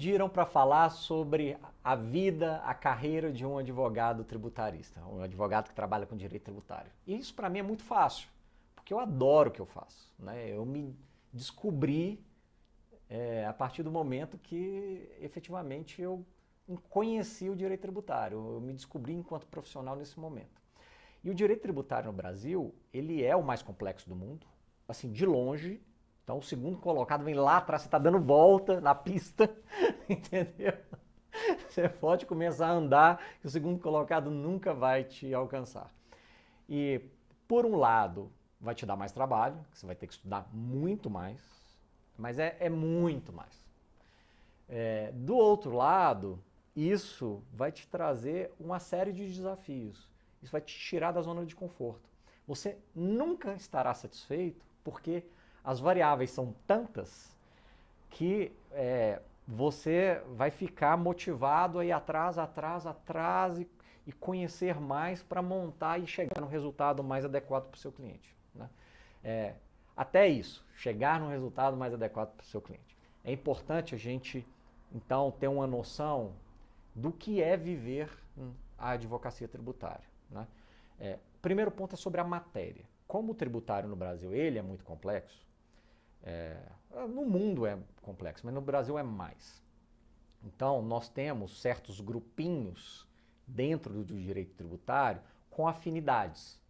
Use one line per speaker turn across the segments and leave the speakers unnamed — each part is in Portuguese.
pediram para falar sobre a vida, a carreira de um advogado tributarista, um advogado que trabalha com direito tributário. E isso para mim é muito fácil, porque eu adoro o que eu faço, né? Eu me descobri a partir do momento que efetivamente eu conheci o direito tributário, eu me descobri enquanto profissional nesse momento. E o direito tributário no Brasil, ele é o mais complexo do mundo, assim, de longe. Então o segundo colocado vem lá atrás, você está dando volta na pista, entendeu? Você pode começar a andar e o segundo colocado nunca vai te alcançar. E, por um lado, vai te dar mais trabalho, você vai ter que estudar muito mais, mas é muito mais. Do outro lado, isso vai te trazer uma série de desafios. Isso vai te tirar da zona de conforto. Você nunca estará satisfeito porque as variáveis são tantas que você vai ficar motivado a ir atrás e conhecer mais para montar e chegar no resultado mais adequado para o seu cliente, né? Até isso, chegar no resultado mais adequado para o seu cliente. É importante a gente, então, ter uma noção do que é viver a advocacia tributária, né? O primeiro ponto é sobre a matéria. Como o tributário no Brasil ele é muito complexo, no mundo é complexo, mas no Brasil é mais. Então, nós temos certos grupinhos dentro do direito tributário com afinidades.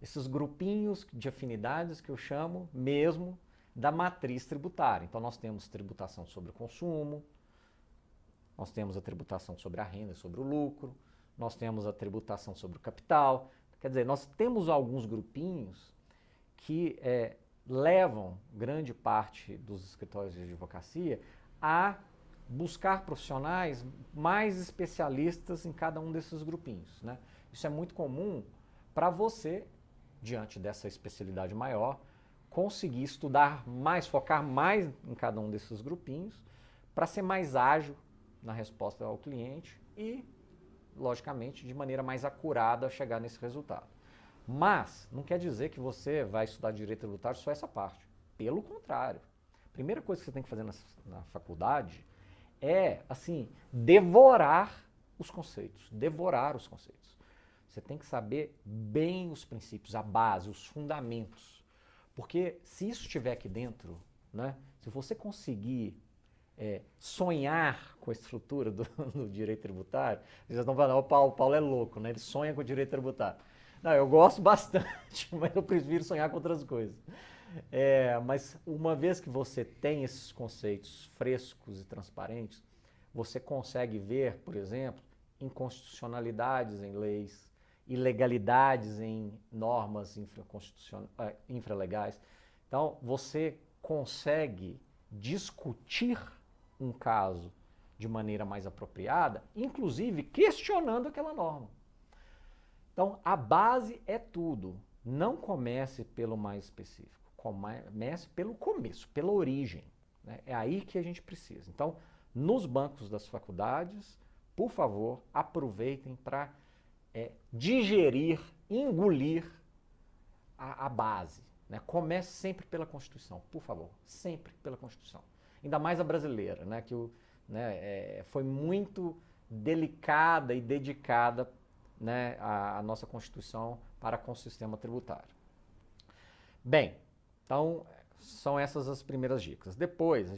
Esses grupinhos de afinidades que eu chamo mesmo da matriz tributária. Então, nós temos tributação sobre o consumo, nós temos a tributação sobre a renda, sobre o lucro, nós temos a tributação sobre o capital. Quer dizer, nós temos alguns grupinhos que levam grande parte dos escritórios de advocacia a buscar profissionais mais especialistas em cada um desses grupinhos, né? Isso é muito comum para você, diante dessa especialidade maior, conseguir estudar mais, focar mais em cada um desses grupinhos para ser mais ágil na resposta ao cliente e, logicamente, de maneira mais acurada chegar nesse resultado. Mas não quer dizer que você vai estudar direito tributário só essa parte. Pelo contrário. A primeira coisa que você tem que fazer na faculdade é, assim, devorar os conceitos. Devorar os conceitos. Você tem que saber bem os princípios, a base, os fundamentos. Porque se isso estiver aqui dentro, né, se você conseguir sonhar com a estrutura do direito tributário, vocês estão falando, o Paulo é louco, né? Ele sonha com o direito tributário. Não, eu gosto bastante, mas eu prefiro sonhar com outras coisas. Mas uma vez que você tem esses conceitos frescos e transparentes, você consegue ver, por exemplo, inconstitucionalidades em leis, ilegalidades em normas infralegais. Então, você consegue discutir um caso de maneira mais apropriada, inclusive questionando aquela norma. Então, a base é tudo. Não comece pelo mais específico. Comece pelo começo, pela origem, né? É aí que a gente precisa. Então, nos bancos das faculdades, por favor, aproveitem para digerir, engolir a base, né? Comece sempre pela Constituição, por favor. Sempre pela Constituição. Ainda mais a brasileira, né? Que foi muito delicada e dedicada, né, a nossa Constituição para com o sistema tributário. Bem, então são essas as primeiras dicas. Depois,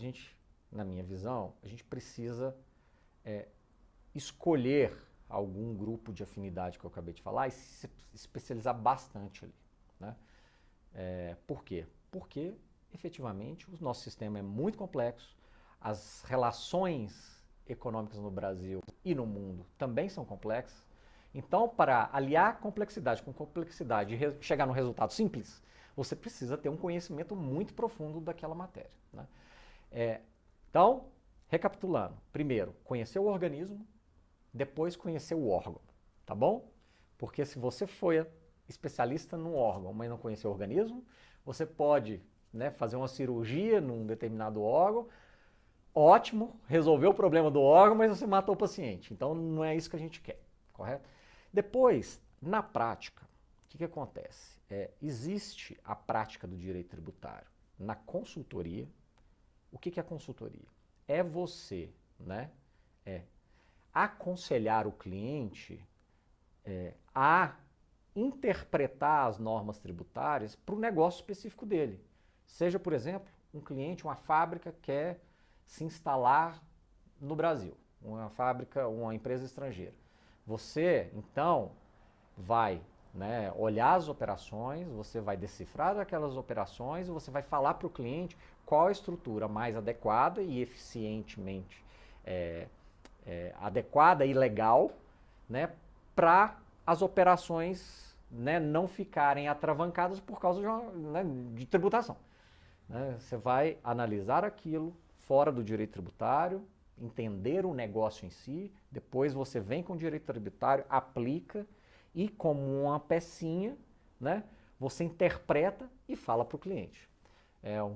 na minha visão, a gente precisa escolher algum grupo de afinidade que eu acabei de falar e se especializar bastante ali, né? Por quê? Porque, efetivamente, o nosso sistema é muito complexo, as relações econômicas no Brasil e no mundo também são complexas. Então, para aliar complexidade com complexidade e chegar num resultado simples, você precisa ter um conhecimento muito profundo daquela matéria, né? Então, recapitulando. Primeiro, conhecer o organismo, depois conhecer o órgão, tá bom? Porque se você for especialista num órgão, mas não conhecer o organismo, você pode, né, fazer uma cirurgia num determinado órgão, ótimo, resolveu o problema do órgão, mas você matou o paciente. Então, não é isso que a gente quer, correto? Depois, na prática, o que acontece? Existe a prática do direito tributário na consultoria. O que é consultoria? É você, né, é aconselhar o cliente a interpretar as normas tributárias para o negócio específico dele. Seja, por exemplo, um cliente, uma fábrica quer se instalar no Brasil, uma fábrica, uma empresa estrangeira. Você, então, vai, né, olhar as operações, você vai decifrar aquelas operações e você vai falar para o cliente qual a estrutura mais adequada e eficientemente adequada e legal, né, para as operações, né, não ficarem atravancadas por causa de tributação. Né? Você vai analisar aquilo fora do direito tributário, entender o negócio em si, depois você vem com o direito tributário, aplica e, como uma pecinha, né, você interpreta e fala para o cliente.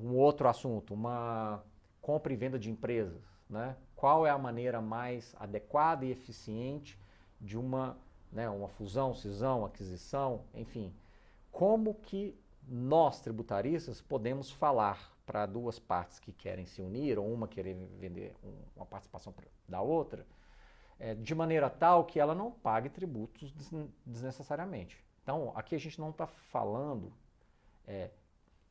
Um outro assunto, uma compra e venda de empresas. Né? Qual é a maneira mais adequada e eficiente de uma fusão, cisão, aquisição, enfim. Como que nós, tributaristas, podemos falar para duas partes que querem se unir, ou uma querer vender uma participação da outra, de maneira tal que ela não pague tributos desnecessariamente. Então, aqui a gente não está falando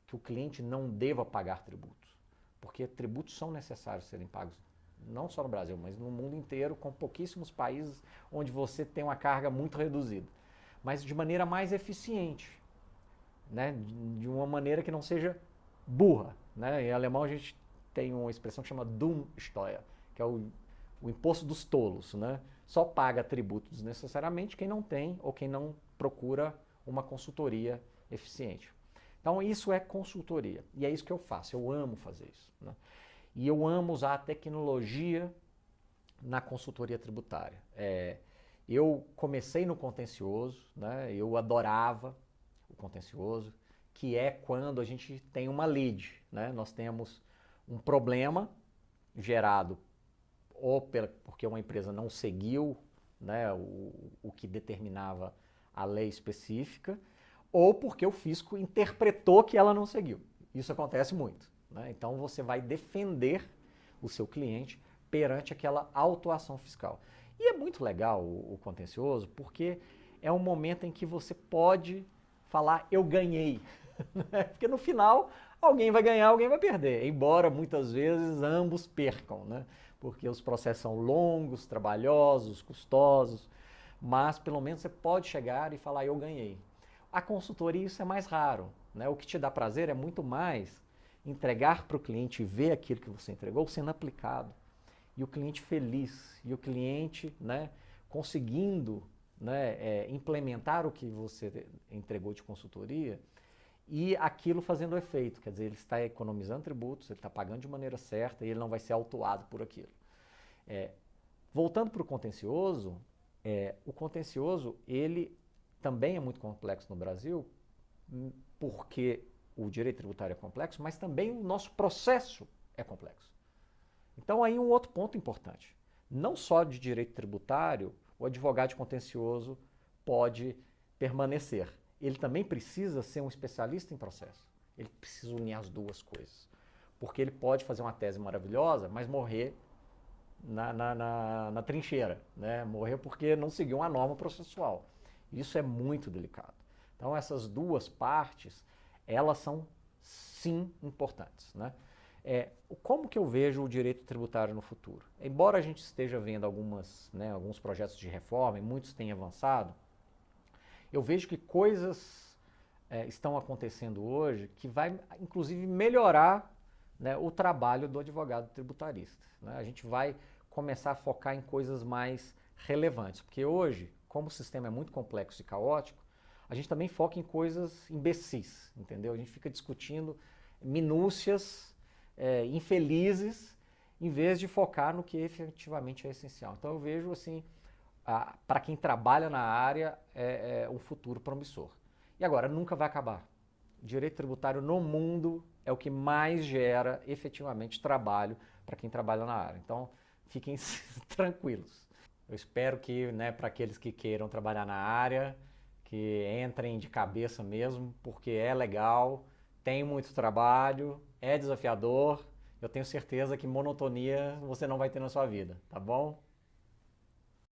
que o cliente não deva pagar tributos, porque tributos são necessários serem pagos, não só no Brasil, mas no mundo inteiro, com pouquíssimos países onde você tem uma carga muito reduzida, mas de maneira mais eficiente, né? De uma maneira que não seja burra. Né? Em alemão a gente tem uma expressão que chama Dummsteuer, que é o imposto dos tolos. Né? Só paga tributos desnecessariamente quem não tem ou quem não procura uma consultoria eficiente. Então isso é consultoria e é isso que eu faço, eu amo fazer isso. Né? E eu amo usar a tecnologia na consultoria tributária. Eu comecei no contencioso, né? Eu adorava o contencioso, que é quando a gente tem uma lead. Né? Nós temos um problema gerado ou porque uma empresa não seguiu, né, o que determinava a lei específica, ou porque o fisco interpretou que ela não seguiu. Isso acontece muito. Né? Então você vai defender o seu cliente perante aquela autuação fiscal. E é muito legal o contencioso, porque é um momento em que você pode falar, eu ganhei. Porque no final, alguém vai ganhar, alguém vai perder. Embora muitas vezes ambos percam, né? Porque os processos são longos, trabalhosos, custosos, mas pelo menos você pode chegar e falar, eu ganhei. A consultoria, isso é mais raro. Né? O que te dá prazer é muito mais entregar para o cliente e ver aquilo que você entregou sendo aplicado. E o cliente feliz, e o cliente, né, conseguindo, né, implementar o que você entregou de consultoria e aquilo fazendo efeito. Quer dizer, ele está economizando tributos, ele está pagando de maneira certa e ele não vai ser autuado por aquilo. Voltando para o contencioso, ele também é muito complexo no Brasil, porque o direito tributário é complexo, mas também o nosso processo é complexo. Então aí um outro ponto importante. Não só de direito tributário, o advogado de contencioso pode permanecer. Ele também precisa ser um especialista em processo. Ele precisa unir as duas coisas. Porque ele pode fazer uma tese maravilhosa, mas morrer na trincheira. Né? Morrer porque não seguiu uma norma processual. Isso é muito delicado. Então essas duas partes, elas são sim importantes. Né? Como que eu vejo o direito tributário no futuro? Embora a gente esteja vendo alguns projetos de reforma, e muitos têm avançado, eu vejo que coisas estão acontecendo hoje que vai, inclusive, melhorar, né, o trabalho do advogado tributarista. Né? A gente vai começar a focar em coisas mais relevantes, porque hoje, como o sistema é muito complexo e caótico, a gente também foca em coisas imbecis, entendeu? A gente fica discutindo minúcias infelizes, em vez de focar no que efetivamente é essencial. Então eu vejo assim, para quem trabalha na área, um futuro promissor. E agora, nunca vai acabar. O direito tributário no mundo é o que mais gera efetivamente trabalho para quem trabalha na área. Então fiquem tranquilos. Eu espero que, né, para aqueles que queiram trabalhar na área, que entrem de cabeça mesmo, porque é legal, tem muito trabalho, é desafiador. eu tenho certeza que monotonia você não vai ter na sua vida, tá bom?